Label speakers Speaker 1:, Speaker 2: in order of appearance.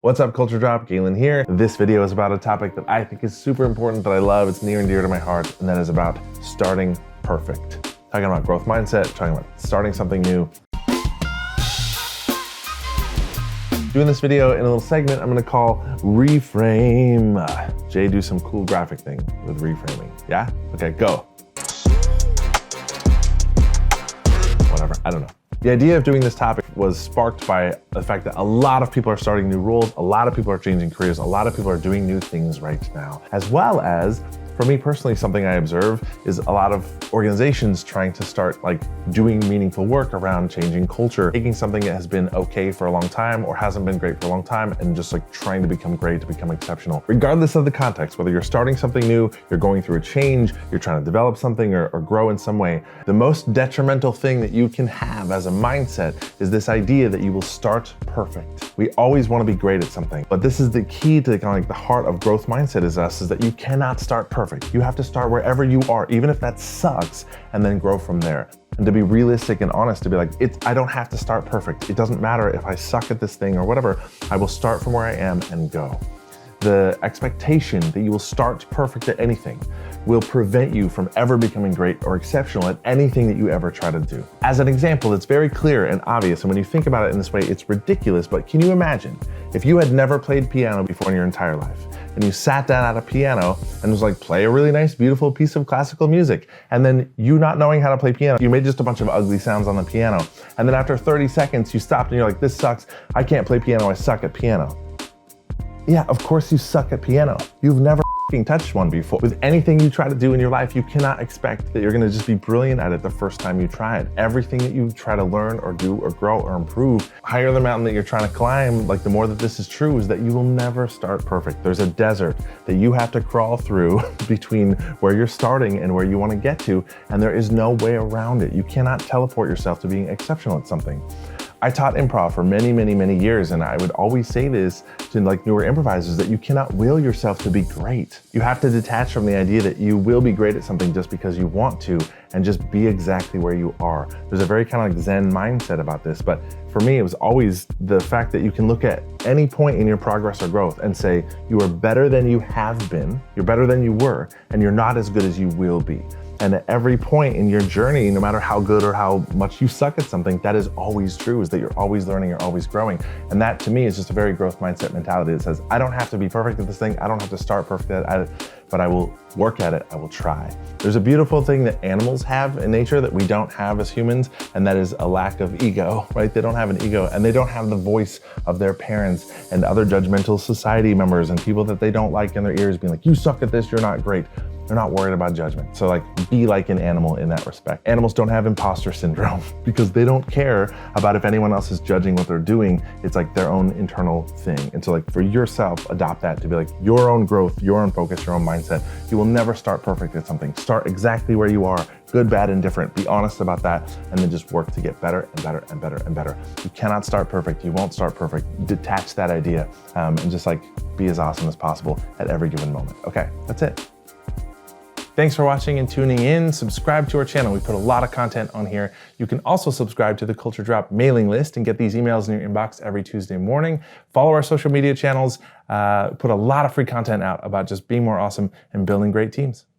Speaker 1: What's up, Culture Drop? Galen here. This video is about a topic that I think is super important, that I love, it's near and dear to my heart, and that is about starting perfect. Talking about growth mindset, talking about starting something new. Doing this video in a little segment I'm gonna call Reframe. Jay, do some cool graphic thing with reframing. Yeah? Okay, go. Whatever, I don't know. The idea of doing this topic was sparked by the fact that a lot of people are starting new roles, a lot of people are changing careers, a lot of people are doing new things right now. As well as, for me personally, something I observe is a lot of organizations trying to start doing meaningful work around changing culture, taking something that has been okay for a long time or hasn't been great for a long time and just trying to become great, to become exceptional. Regardless of the context, whether you're starting something new, you're going through a change, you're trying to develop something or grow in some way, the most detrimental thing that you can have as a mindset is this idea that you will start perfect. We always want to be great at something, but this is the key to the heart of growth mindset is that you cannot start perfect. You have to start wherever you are, even if that sucks, and then grow from there. And to be realistic and honest, to be I don't have to start perfect. It doesn't matter if I suck at this thing or whatever, I will start from where I am and go. The expectation that you will start perfect at anything will prevent you from ever becoming great or exceptional at anything that you ever try to do. As an example, it's very clear and obvious, and when you think about it in this way, it's ridiculous, but can you imagine if you had never played piano before in your entire life, and you sat down at a piano and was play a really nice, beautiful piece of classical music, and then you not knowing how to play piano, you made just a bunch of ugly sounds on the piano, and then after 30 seconds, you stopped and you're this sucks, I can't play piano, I suck at piano. Yeah, of course you suck at piano. You've never touched one before. With anything you try to do in your life, you cannot expect that you're gonna just be brilliant at it the first time you try it. Everything that you try to learn or do or grow or improve, higher the mountain that you're trying to climb, the more that this is true, is that you will never start perfect. There's a desert that you have to crawl through between where you're starting and where you wanna get to, and there is no way around it. You cannot teleport yourself to being exceptional at something. I taught improv for many, many, many years, and I would always say this to newer improvisers, that you cannot will yourself to be great. You have to detach from the idea that you will be great at something just because you want to, and just be exactly where you are. There's a very kind of Zen mindset about this, but for me, it was always the fact that you can look at any point in your progress or growth and say, you are better than you have been, you're better than you were, and you're not as good as you will be. And at every point in your journey, no matter how good or how much you suck at something, that is always true, is that you're always learning, you're always growing. And that to me is just a very growth mindset mentality that says, I don't have to be perfect at this thing, I don't have to start perfect at it, but I will work at it, I will try. There's a beautiful thing that animals have in nature that we don't have as humans, and that is a lack of ego, right? They don't have an ego, and they don't have the voice of their parents and other judgmental society members and people that they don't like in their ears being you suck at this, you're not great. They're not worried about judgment. So be like an animal in that respect. Animals don't have imposter syndrome because they don't care about if anyone else is judging what they're doing. It's their own internal thing. And so for yourself, adopt that to be your own growth, your own focus, your own mindset. You will never start perfect at something. Start exactly where you are, good, bad, and different. Be honest about that, and then just work to get better and better and better and better. You cannot start perfect. You won't start perfect. Detach that idea and just be as awesome as possible at every given moment. Okay, that's it. Thanks for watching and tuning in. Subscribe to our channel. We put a lot of content on here. You can also subscribe to the Culture Drop mailing list and get these emails in your inbox every Tuesday morning. Follow our social media channels. Put a lot of free content out about just being more awesome and building great teams.